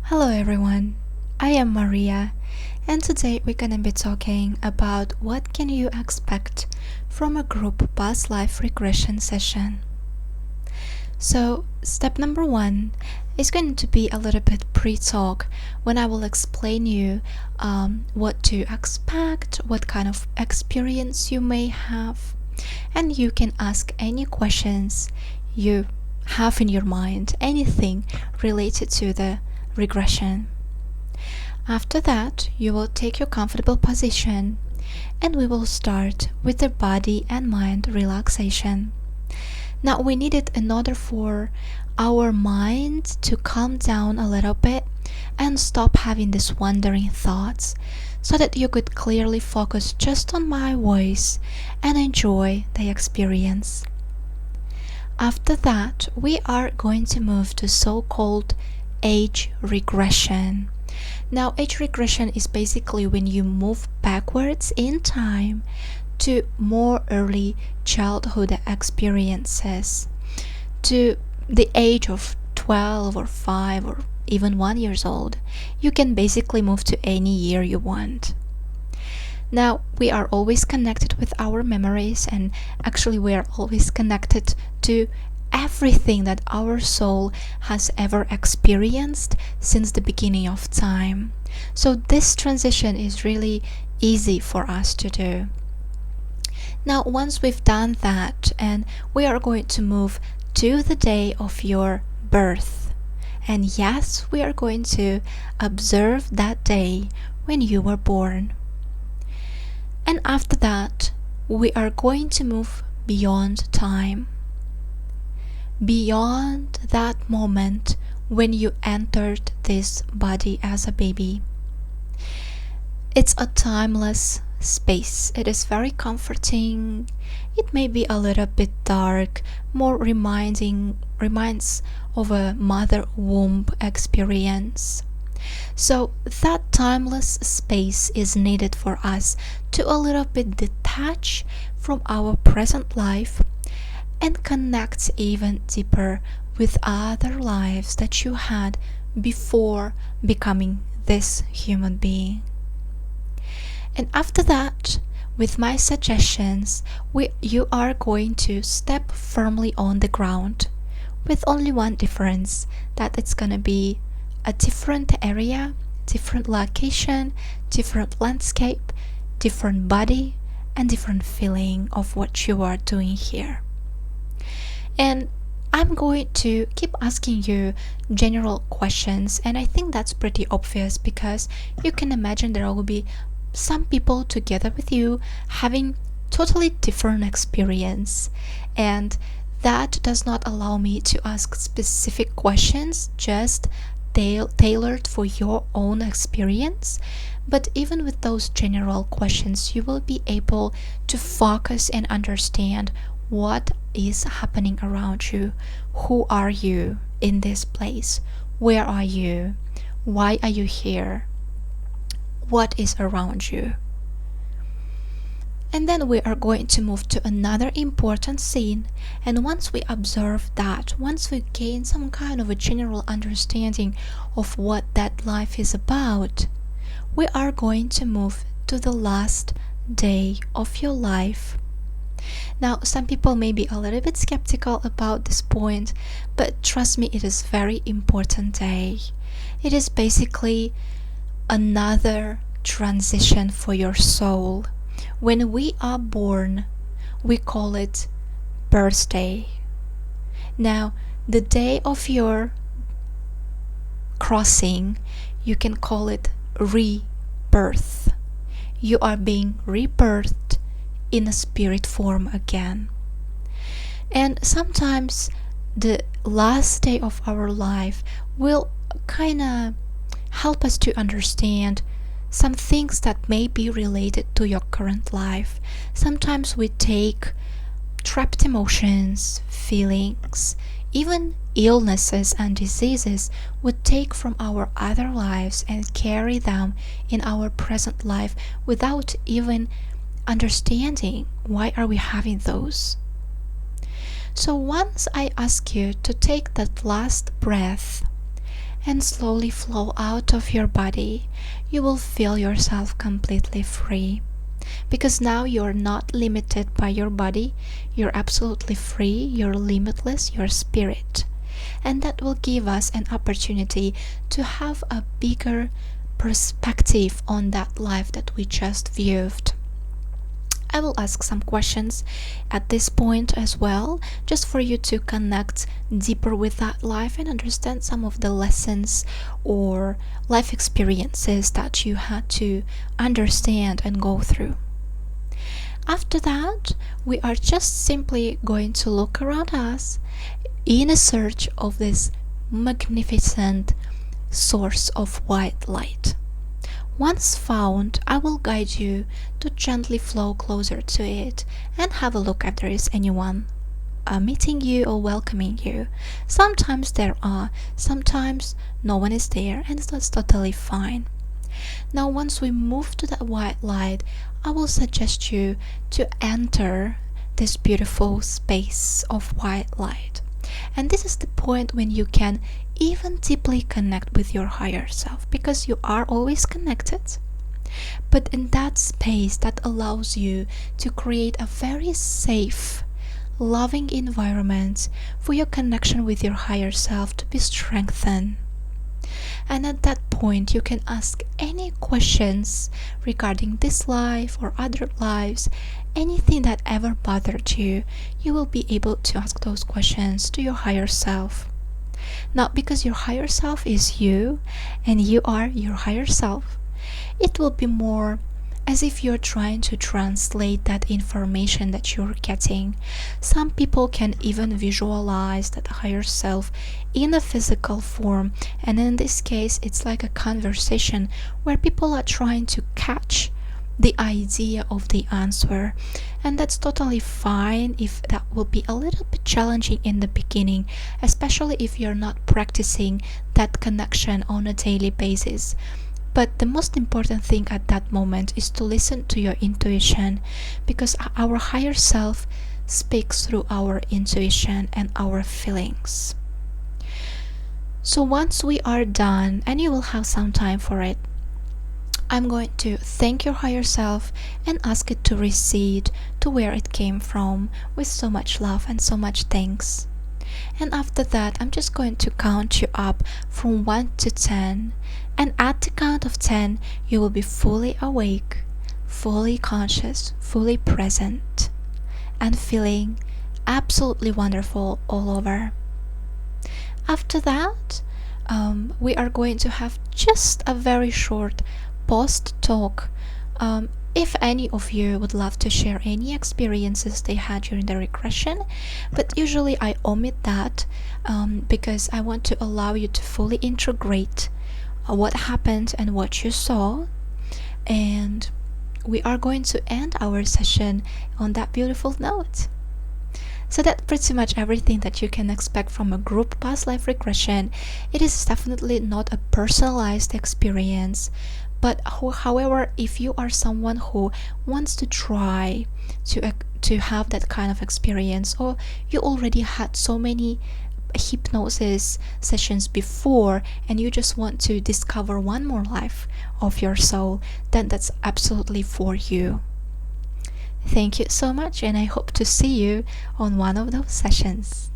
Hello everyone, I am Maria, and today we're gonna be talking about what can you expect from a group past life regression session. So step number 1 is going to be a little bit pre-talk when I will explain you what to expect, what kind of experience you may have, and you can ask any questions you have in your mind, anything related to the regression. After that, you will take your comfortable position and we will start with the body and mind relaxation. Now, we need it in order for our mind to calm down a little bit and stop having these wandering thoughts so that you could clearly focus just on my voice and enjoy the experience. After that, we are going to move to so-called age regression. Now, age regression is basically when you move backwards in time to more early childhood experiences, to the age of 12 or 5 or even 1 years old. You can basically move to any year you want. Now, we are always connected with our memories, and actually we are always connected to everything that our soul has ever experienced since the beginning of time. So this transition is really easy for us to do. Now, once we've done that, and we are going to move to the day of your birth. And yes, we are going to observe that day when you were born. And after that, we are going to move beyond time. Beyond that moment when you entered this body as a baby. It's a timeless space. It is very comforting. It may be a little bit dark, more reminds of a mother womb experience. So that timeless space is needed for us to a little bit detach from our present life and connect even deeper with other lives that you had before becoming this human being. And after that, with my suggestions, you are going to step firmly on the ground, with only one difference, that it's gonna be a different area, different location, different landscape, different body, and different feeling of what you are doing here. And I'm going to keep asking you general questions, and I think that's pretty obvious because you can imagine there will be some people together with you having totally different experience, and that does not allow me to ask specific questions just tailored for your own experience. But even with those general questions, you will be able to focus and understand what is happening around you. Who are you in this place? Where are you? Why are you here? What is around you? And then we are going to move to another important scene, and once we observe that, once we gain some kind of a general understanding of what that life is about, we are going to move to the last day of your life. Now, some people may be a little bit skeptical about this point, but trust me, it is a very important day. It is basically another transition for your soul. When we are born, we call it birthday. Now, the day of your crossing, you can call it rebirth. You are being rebirthed in a spirit form again. And sometimes the last day of our life will kind of help us to understand some things that may be related to your current life. Sometimes we take trapped emotions, feelings, even illnesses and diseases we take from our other lives and carry them in our present life without even understanding why are we having those. So once I ask you to take that last breath and slowly flow out of your body, you will feel yourself completely free. Because now you're not limited by your body, you're absolutely free, you're limitless, you're spirit. And that will give us an opportunity to have a bigger perspective on that life that we just viewed. I will ask some questions at this point as well, just for you to connect deeper with that life and understand some of the lessons or life experiences that you had to understand and go through. After that, we are just simply going to look around us in a search of this magnificent source of white light. Once found, I will guide you to gently flow closer to it and have a look if there is anyone meeting you or welcoming you. Sometimes there are, sometimes no one is there, and that's totally fine. Now, once we move to that white light, I will suggest you to enter this beautiful space of white light. And this is the point when you can even deeply connect with your higher self, because you are always connected. But in that space that allows you to create a very safe, loving environment for your connection with your higher self to be strengthened. And at that point, you can ask any questions regarding this life or other lives, anything that ever bothered you. You will be able to ask those questions to your higher self. Now, because your higher self is you and you are your higher self, it will be more as if you're trying to translate that information that you're getting. Some people can even visualize that higher self in a physical form, and in this case it's like a conversation where people are trying to catch the idea of the answer, and that's totally fine if that will be a little bit challenging in the beginning, especially if you're not practicing that connection on a daily basis. But the most important thing at that moment is to listen to your intuition, because our higher self speaks through our intuition and our feelings. So once we are done, and you will have some time for it, I'm going to thank your higher self and ask it to recede to where it came from with so much love and so much thanks. And after that, I'm just going to count you up from 1 to 10. And at the count of 10, you will be fully awake, fully conscious, fully present, and feeling absolutely wonderful all over. After that, we are going to have just a very short post talk. If any of you would love to share any experiences they had during the regression, but usually I omit that because I want to allow you to fully integrate what happened and what you saw. And we are going to end our session on that beautiful note. So that's pretty much everything that you can expect from a group past life regression. It is definitely not a personalized experience. But however, if you are someone who wants to try to have that kind of experience, or you already had so many hypnosis sessions before and you just want to discover one more life of your soul, then that's absolutely for you. Thank you so much, and I hope to see you on one of those sessions.